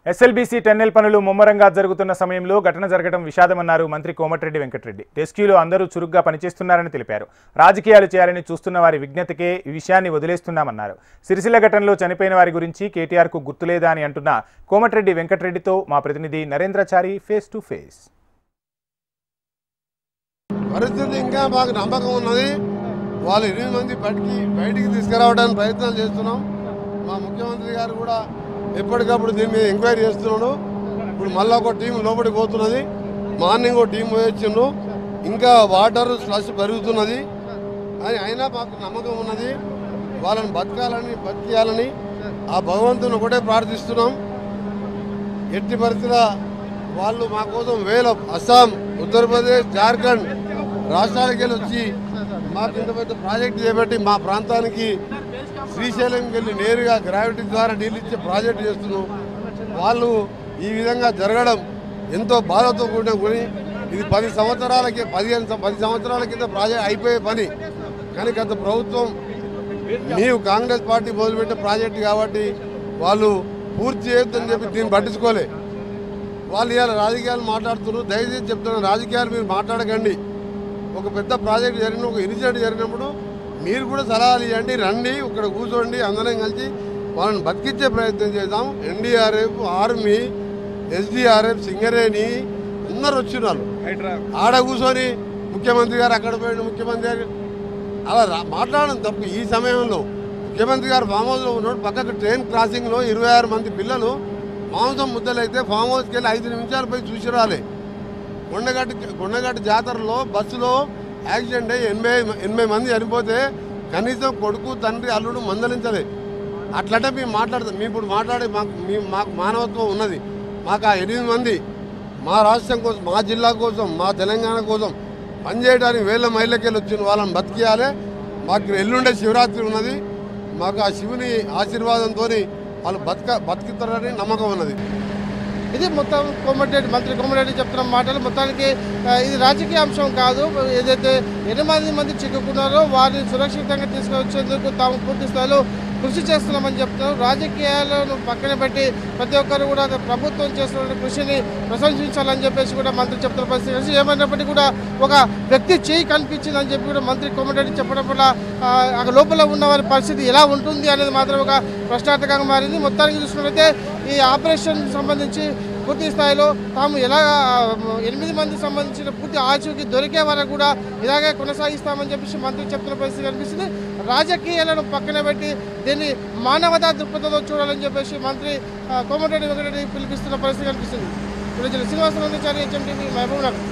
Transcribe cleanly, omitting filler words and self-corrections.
SLBC tunnel పనులు ముమ్మరంగా జరుగుతున్న సమయంలో ఘటన జరగడం విషాదమన్నారు మంత్రి కోమటిరెడ్డి వెంకటరెడ్డి. రెస్క్యూలో అందరూ చురుగ్గా పనిచేస్తున్నారని తెలిపారు. రాజకీయాలు చేయాలని చూస్తున్న వారి విజ్ఞతకే ఈ విషయాన్ని వదిలేస్తున్నామన్నారు. సిరిసిల్ల ఘటనలో చనిపోయిన వారి గురించి కేటీఆర్కు గుర్తులేదా అని అంటున్న కోమటిరెడ్డి వెంకటరెడ్డితో మా ప్రతినిధి నరేంద్రచారి ఫేస్ టు ఫేస్. పరిస్థితి ఇంకా మాకు నమ్మకం ఉన్నది. వాళ్ళు 8 మంది బయటికి తీసుకురావడానికి ప్రయత్నాలు చేస్తున్నాం. మా ముఖ్యమంత్రి గారు కూడా ఎప్పటికప్పుడు దీని మీద ఎంక్వైరీ చేస్తున్నాడు. ఇప్పుడు మళ్ళీ ఒక టీం లోపలికి పోతున్నది. మార్నింగ్ ఒక టీం పోయొచ్చిండు. ఇంకా వాటర్ స్లష్ పెరుగుతున్నది అని అయినా మాకు నమ్మకం ఉన్నది. వాళ్ళని బతికేయాలని ఆ భగవంతుని ఒకటే ప్రార్థిస్తున్నాం. ఎట్టి పరిస్థితుల వాళ్ళు మా కోసం అస్సాం, ఉత్తరప్రదేశ్, జార్ఖండ్ రాష్ట్రాలకు వెళ్ళి వచ్చి మాకు ఇంత పెద్ద ప్రాజెక్ట్ చేపట్టి మా ప్రాంతానికి శ్రీశైలంకి వెళ్ళి నేరుగా గ్రావిటీ ద్వారా నీళ్ళు ఇచ్చే ప్రాజెక్టు చేస్తున్నాం. వాళ్ళు ఈ విధంగా జరగడం ఎంతో బాధతో కూడిన కొని ఇది 10 సంవత్సరాల కింద ప్రాజెక్ట్ అయిపోయే పని. కానీ గత ప్రభుత్వం నీవు కాంగ్రెస్ పార్టీ మొదలుపెట్టే ప్రాజెక్టు కాబట్టి వాళ్ళు పూర్తి చేయొద్దని చెప్పి దీన్ని పట్టించుకోలే. వాళ్ళు ఇవాళ రాజకీయాలు మాట్లాడుతున్నారు. దయచేసి చెప్తున్నారు, రాజకీయాలు మీరు మాట్లాడకండి. ఒక పెద్ద ప్రాజెక్ట్ జరిగిన ఒక ఇనిషియేటివ్ జరిగినప్పుడు మీరు కూడా సలహాలు ఇవ్వండి, రండి, ఇక్కడ కూర్చోండి, అందరం కలిసి వాళ్ళని బతికించే ప్రయత్నం చేద్దాం. ఎన్డీఆర్ఎఫ్, ఆర్మీ, ఎస్డీఆర్ఎఫ్, సింగరేణి అందరు వచ్చినారు. ఆడ కూర్చొని ముఖ్యమంత్రి గారు అక్కడ పోయిన ముఖ్యమంత్రి గారు అలా మాట్లాడడం తప్పు. ఈ సమయంలో ముఖ్యమంత్రి గారు ఫామ్ హౌస్లో ఉన్నాడు. పక్కకు ట్రైన్ క్రాసింగ్లో 26 మంది పిల్లలు మాంసం ముద్దలైతే ఫామ్ హౌస్కి వెళ్ళి 5 నిమిషాలు పోయి చూసి రాలే. కొండగట్టు జాతరలో బస్సులో యాక్సిడెంట్ అయ్యి 80 మంది చనిపోతే కనీసం కొడుకు, తండ్రి, అల్లుడు మందలించలే. అట్లంటే మేము మాట్లాడతాం. మేము ఇప్పుడు మాట్లాడే మాకు మానవత్వం ఉన్నది. మాకు ఆ 8 మంది మా రాష్ట్రం కోసం, మా జిల్లా కోసం, మా తెలంగాణ కోసం పనిచేయడానికి 1000 మైళ్ళకి వెళ్ళి వచ్చిన వాళ్ళని బతికియాలి. మాకు ఎల్లుండే శివరాత్రి ఉన్నది. మాకు ఆ శివుని ఆశీర్వాదంతో వాళ్ళు బతుకుతారని నమ్మకం ఉన్నది. ఇది మొత్తం మంత్రి కోమటిరెడ్డి చెప్తున్న మాటలు. మొత్తానికి ఇది రాజకీయ అంశం కాదు. ఏదైతే 8 మంది చిక్కుకున్నారో వారిని సురక్షితంగా తీసుకొచ్చేందుకు తాము పూర్తి స్థాయిలో కృషి చేస్తున్నామని చెప్తున్నారు. రాజకీయాలను పక్కన పెట్టి ప్రతి ఒక్కరు కూడా ప్రభుత్వం చేస్తున్న కృషిని ప్రశంసించాలని చెప్పేసి కూడా మంత్రి చెప్తున్న పరిస్థితి. ఏమైనప్పటికీ కూడా ఒక వ్యక్తి చేయి కనిపించిందని చెప్పి కూడా మంత్రి కోమటిరెడ్డి చెప్పడం వల్ల అక్కడ లోపల ఉన్న వారి పరిస్థితి ఎలా ఉంటుంది అనేది మాత్రం ఒక ప్రశ్నార్థకంగా మారింది. మొత్తానికి చూసుకున్నట్లయితే ఈ ఆపరేషన్ సంబంధించి పూర్తి స్థాయిలో తాము ఎలా 8 మందికి సంబంధించిన పూర్తి ఆచూకీ దొరికే వరకు కూడా ఇలాగే కొనసాగిస్తామని చెప్పేసి మంత్రి చెప్తున్న పరిస్థితి కనిపిస్తుంది. రాజకీయాలను పక్కన పెట్టి దీన్ని మానవతా దృక్పథంతో చూడాలని చెప్పేసి మంత్రి కోమటిరెడ్డి వెంకటరెడ్డి పిలిపిస్తున్న పరిస్థితి కనిపిస్తుంది. శ్రీనివాస హెచ్ఎంటీవీ మహబూబ్ నగర్.